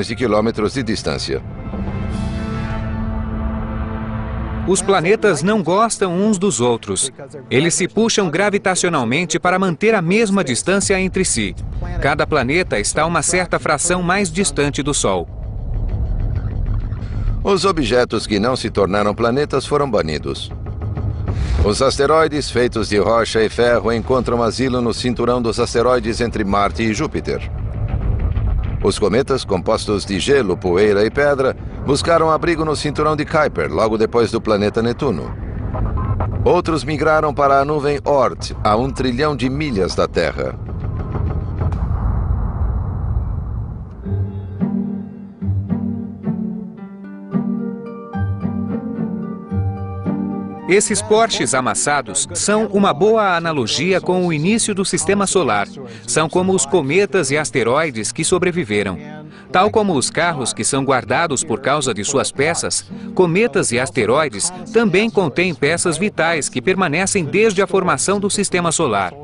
de quilômetros de distância. Os planetas não gostam uns dos outros. Eles se puxam gravitacionalmente para manter a mesma distância entre si. Cada planeta está a uma certa fração mais distante do Sol. Os objetos que não se tornaram planetas foram banidos. Os asteroides feitos de rocha e ferro encontram asilo no cinturão dos asteroides entre Marte e Júpiter. Os cometas, compostos de gelo, poeira e pedra, buscaram abrigo no cinturão de Kuiper, logo depois do planeta Netuno. Outros migraram para a nuvem Oort, a 1 trilhão de milhas da Terra. Esses Porsches amassados são uma boa analogia com o início do Sistema Solar. São como os cometas e asteroides que sobreviveram. Tal como os carros que são guardados por causa de suas peças, cometas e asteroides também contêm peças vitais que permanecem desde a formação do Sistema Solar.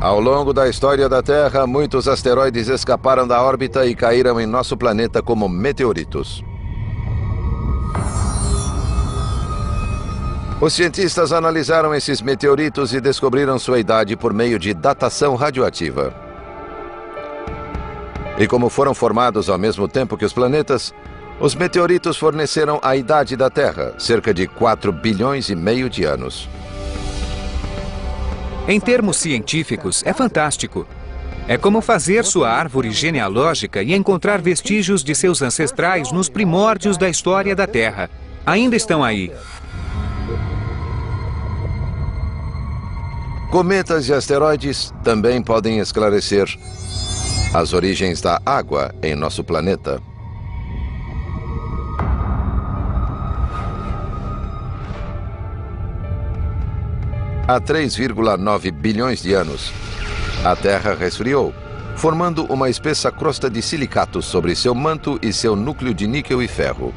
Ao longo da história da Terra, muitos asteroides escaparam da órbita e caíram em nosso planeta como meteoritos. Os cientistas analisaram esses meteoritos e descobriram sua idade por meio de datação radioativa. E como foram formados ao mesmo tempo que os planetas, os meteoritos forneceram a idade da Terra, cerca de 4 bilhões e meio de anos. Em termos científicos, é fantástico. É como fazer sua árvore genealógica e encontrar vestígios de seus ancestrais nos primórdios da história da Terra. Ainda estão aí. Cometas e asteroides também podem esclarecer as origens da água em nosso planeta. Há 3,9 bilhões de anos, a Terra resfriou, formando uma espessa crosta de silicatos sobre seu manto e seu núcleo de níquel e ferro.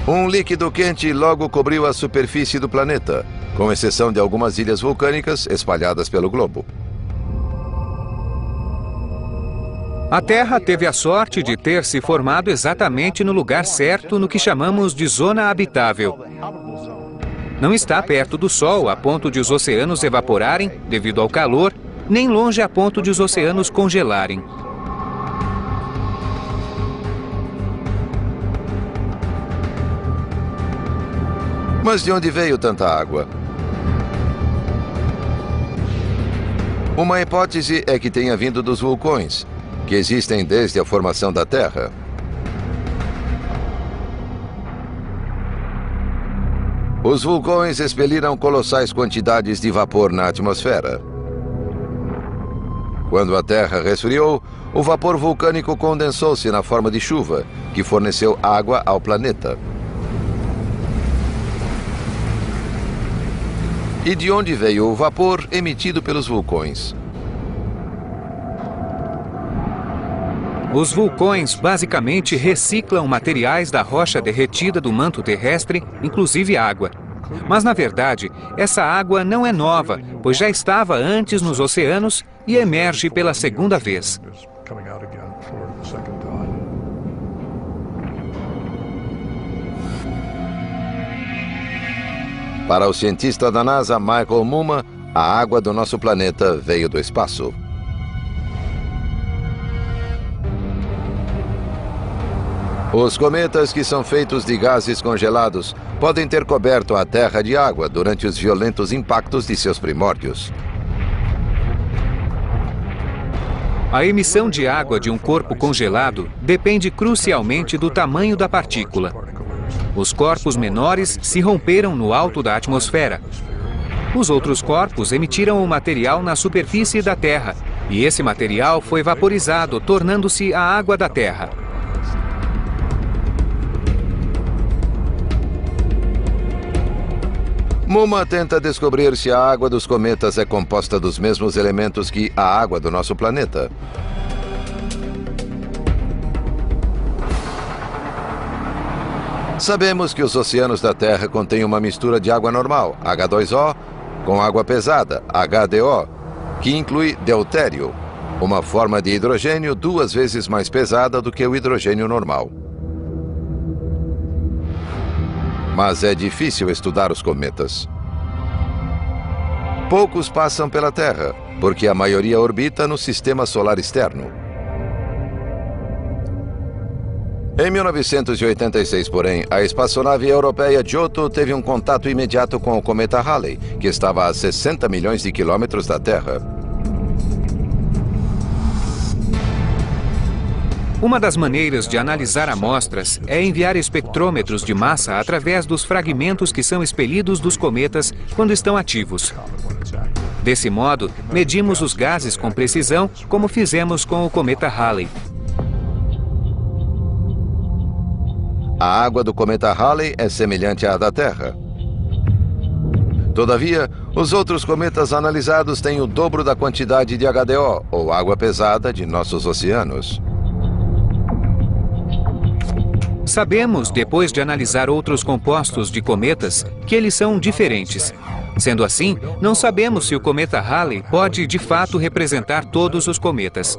Um líquido quente logo cobriu a superfície do planeta, com exceção de algumas ilhas vulcânicas espalhadas pelo globo. A Terra teve a sorte de ter se formado exatamente no lugar certo no que chamamos de zona habitável. Não está perto do Sol a ponto de os oceanos evaporarem devido ao calor, nem longe a ponto de os oceanos congelarem. Mas de onde veio tanta água? Uma hipótese é que tenha vindo dos vulcões, que existem desde a formação da Terra. Os vulcões expeliram colossais quantidades de vapor na atmosfera. Quando a Terra resfriou, o vapor vulcânico condensou-se na forma de chuva, que forneceu água ao planeta. E de onde veio o vapor emitido pelos vulcões? Os vulcões basicamente reciclam materiais da rocha derretida do manto terrestre, inclusive água. Mas, na verdade, essa água não é nova, pois já estava antes nos oceanos e emerge pela segunda vez. Para o cientista da NASA, Michael Mumma, a água do nosso planeta veio do espaço. Os cometas, que são feitos de gases congelados, podem ter coberto a Terra de água durante os violentos impactos de seus primórdios. A emissão de água de um corpo congelado depende crucialmente do tamanho da partícula. Os corpos menores se romperam no alto da atmosfera. Os outros corpos emitiram o material na superfície da Terra, e esse material foi vaporizado, tornando-se a água da Terra. Mumma tenta descobrir se a água dos cometas é composta dos mesmos elementos que a água do nosso planeta. Sabemos que os oceanos da Terra contêm uma mistura de água normal, H2O, com água pesada, HDO, que inclui deutério, uma forma de hidrogênio 2 vezes mais pesada do que o hidrogênio normal. Mas é difícil estudar os cometas. Poucos passam pela Terra, porque a maioria orbita no sistema solar externo. Em 1986, porém, a espaçonave europeia Giotto teve um contato imediato com o cometa Halley, que estava a 60 milhões de quilômetros da Terra. Uma das maneiras de analisar amostras é enviar espectrômetros de massa através dos fragmentos que são expelidos dos cometas quando estão ativos. Desse modo, medimos os gases com precisão, como fizemos com o cometa Halley. A água do cometa Halley é semelhante à da Terra. Todavia, os outros cometas analisados têm o dobro da quantidade de HDO, ou água pesada, de nossos oceanos. Sabemos, depois de analisar outros compostos de cometas, que eles são diferentes. Sendo assim, não sabemos se o cometa Halley pode, de fato, representar todos os cometas.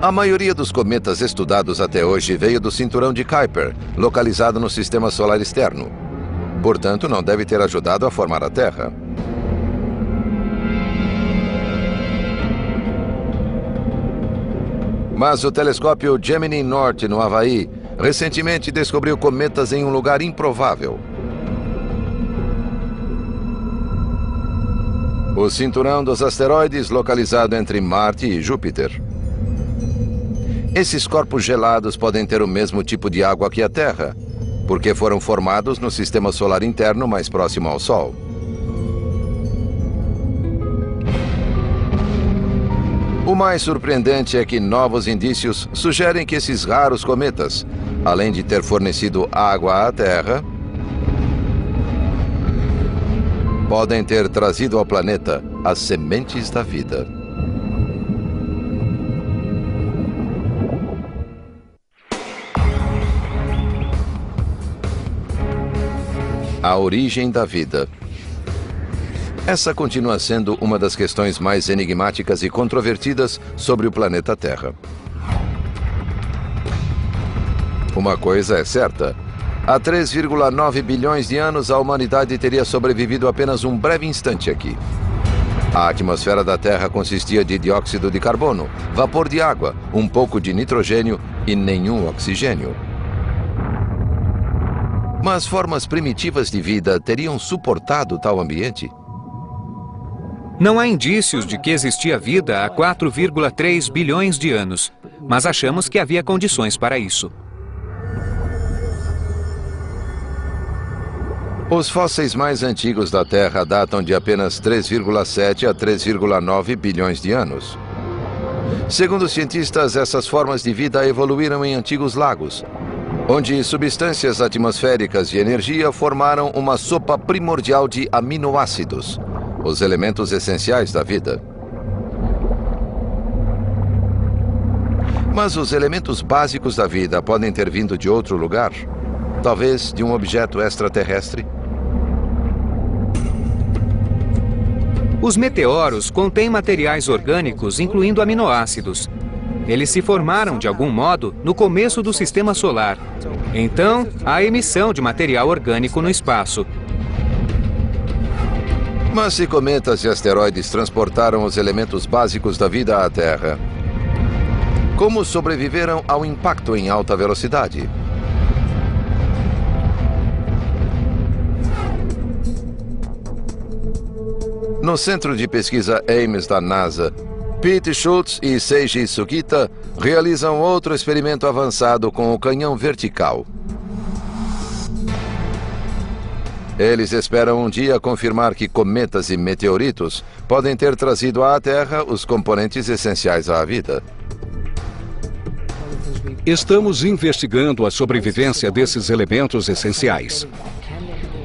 A maioria dos cometas estudados até hoje veio do cinturão de Kuiper, localizado no sistema solar externo. Portanto, não deve ter ajudado a formar a Terra. Mas o telescópio Gemini Norte, no Havaí, recentemente descobriu cometas em um lugar improvável. O cinturão dos asteroides, localizado entre Marte e Júpiter. Esses corpos gelados podem ter o mesmo tipo de água que a Terra, porque foram formados no sistema solar interno mais próximo ao Sol. O mais surpreendente é que novos indícios sugerem que esses raros cometas, além de ter fornecido água à Terra, podem ter trazido ao planeta as sementes da vida. A origem da vida. Essa continua sendo uma das questões mais enigmáticas e controvertidas sobre o planeta Terra. Uma coisa é certa. Há 3,9 bilhões de anos, a humanidade teria sobrevivido apenas um breve instante aqui. A atmosfera da Terra consistia de dióxido de carbono, vapor de água, um pouco de nitrogênio e nenhum oxigênio. Mas formas primitivas de vida teriam suportado tal ambiente? Não há indícios de que existia vida há 4,3 bilhões de anos, mas achamos que havia condições para isso. Os fósseis mais antigos da Terra datam de apenas 3,7 a 3,9 bilhões de anos. Segundo os cientistas, essas formas de vida evoluíram em antigos lagos, onde substâncias atmosféricas de energia formaram uma sopa primordial de aminoácidos, os elementos essenciais da vida. Mas os elementos básicos da vida podem ter vindo de outro lugar? Talvez de um objeto extraterrestre? Os meteoros contêm materiais orgânicos, incluindo aminoácidos. Eles se formaram, de algum modo, no começo do sistema solar. Então, há emissão de material orgânico no espaço. Mas se cometas e asteroides transportaram os elementos básicos da vida à Terra, como sobreviveram ao impacto em alta velocidade? No Centro de Pesquisa Ames da NASA, Pete Schultz e Seiji Sugita realizam outro experimento avançado com o canhão vertical. Eles esperam um dia confirmar que cometas e meteoritos podem ter trazido à Terra os componentes essenciais à vida. Estamos investigando a sobrevivência desses elementos essenciais.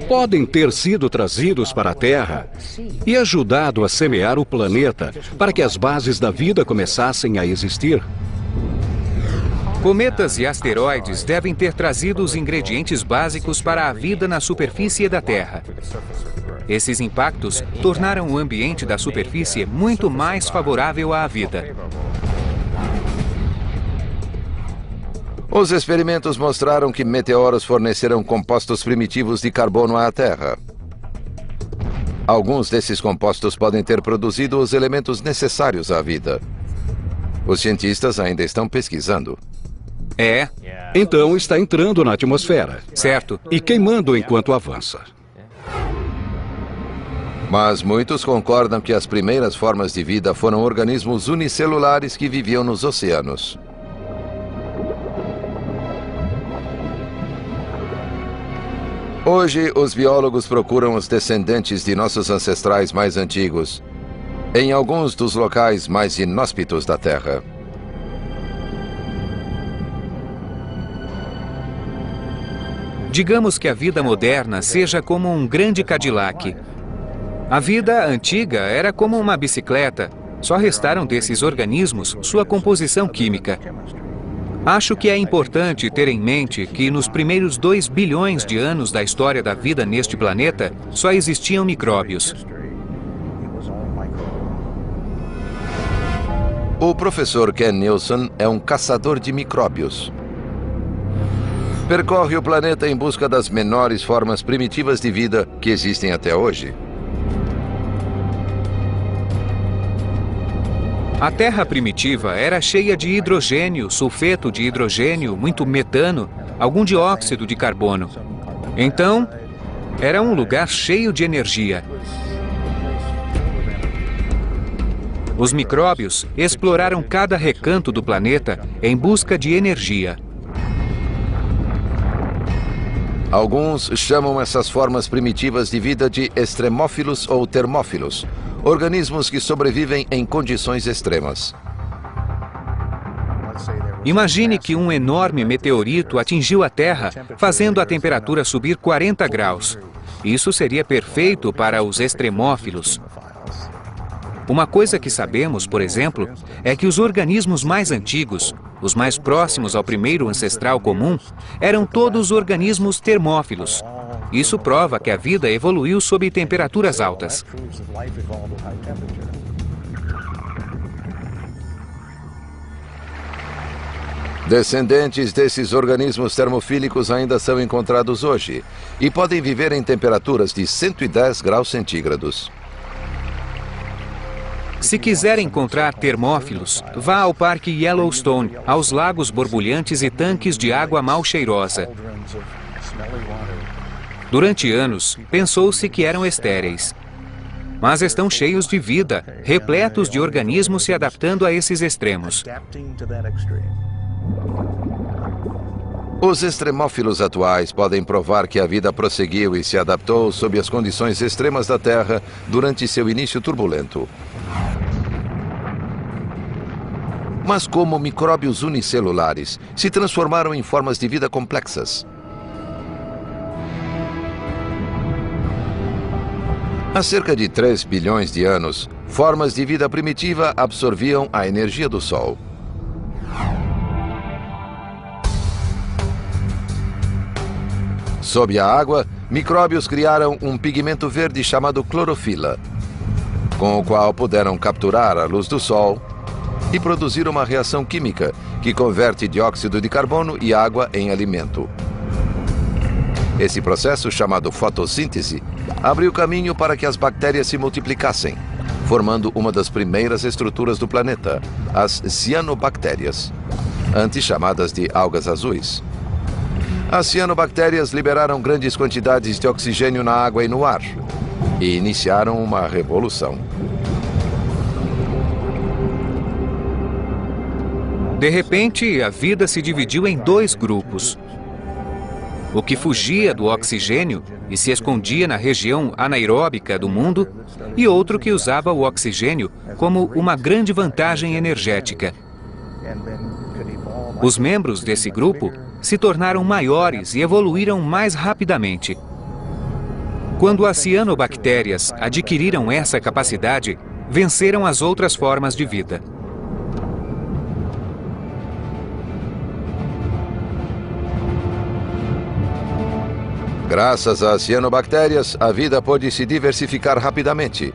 Podem ter sido trazidos para a Terra e ajudado a semear o planeta para que as bases da vida começassem a existir. Cometas e asteroides devem ter trazido os ingredientes básicos para a vida na superfície da Terra. Esses impactos tornaram o ambiente da superfície muito mais favorável à vida. Os experimentos mostraram que meteoros forneceram compostos primitivos de carbono à Terra. Alguns desses compostos podem ter produzido os elementos necessários à vida. Os cientistas ainda estão pesquisando. Então está entrando na atmosfera. Certo. E queimando enquanto avança. Mas muitos concordam que as primeiras formas de vida foram organismos unicelulares que viviam nos oceanos. Hoje, os biólogos procuram os descendentes de nossos ancestrais mais antigos em alguns dos locais mais inóspitos da Terra. Digamos que a vida moderna seja como um grande Cadillac. A vida antiga era como uma bicicleta. Só restaram desses organismos sua composição química. Acho que é importante ter em mente que nos primeiros 2 bilhões de anos da história da vida neste planeta, só existiam micróbios. O professor Ken Nilsson é um caçador de micróbios. Percorre o planeta em busca das menores formas primitivas de vida que existem até hoje. A Terra primitiva era cheia de hidrogênio, sulfeto de hidrogênio, muito metano, algum dióxido de carbono. Então, era um lugar cheio de energia. Os micróbios exploraram cada recanto do planeta em busca de energia. Alguns chamam essas formas primitivas de vida de extremófilos ou termófilos, organismos que sobrevivem em condições extremas. Imagine que um enorme meteorito atingiu a Terra, fazendo a temperatura subir 40 graus. Isso seria perfeito para os extremófilos. Uma coisa que sabemos, por exemplo, é que os organismos mais antigos, os mais próximos ao primeiro ancestral comum, eram todos organismos termófilos. Isso prova que a vida evoluiu sob temperaturas altas. Descendentes desses organismos termofílicos ainda são encontrados hoje e podem viver em temperaturas de 110 graus centígrados. Se quiser encontrar termófilos, vá ao Parque Yellowstone, aos lagos borbulhantes e tanques de água mal cheirosa. Durante anos, pensou-se que eram estéreis. Mas estão cheios de vida, repletos de organismos se adaptando a esses extremos. Os extremófilos atuais podem provar que a vida prosseguiu e se adaptou sob as condições extremas da Terra durante seu início turbulento. Mas como micróbios unicelulares se transformaram em formas de vida complexas? Há cerca de 3 bilhões de anos, formas de vida primitiva absorviam a energia do Sol. Sob a água, micróbios criaram um pigmento verde chamado clorofila, com o qual puderam capturar a luz do Sol e produzir uma reação química que converte dióxido de carbono e água em alimento. Esse processo, chamado fotossíntese, abriu caminho para que as bactérias se multiplicassem, formando uma das primeiras estruturas do planeta, as cianobactérias, antes chamadas de algas azuis. As cianobactérias liberaram grandes quantidades de oxigênio na água e no ar e iniciaram uma revolução. De repente, a vida se dividiu em 2 grupos. O que fugia do oxigênio e se escondia na região anaeróbica do mundo, e outro que usava o oxigênio como uma grande vantagem energética. Os membros desse grupo se tornaram maiores e evoluíram mais rapidamente. Quando as cianobactérias adquiriram essa capacidade, venceram as outras formas de vida. Graças às cianobactérias, a vida pôde se diversificar rapidamente.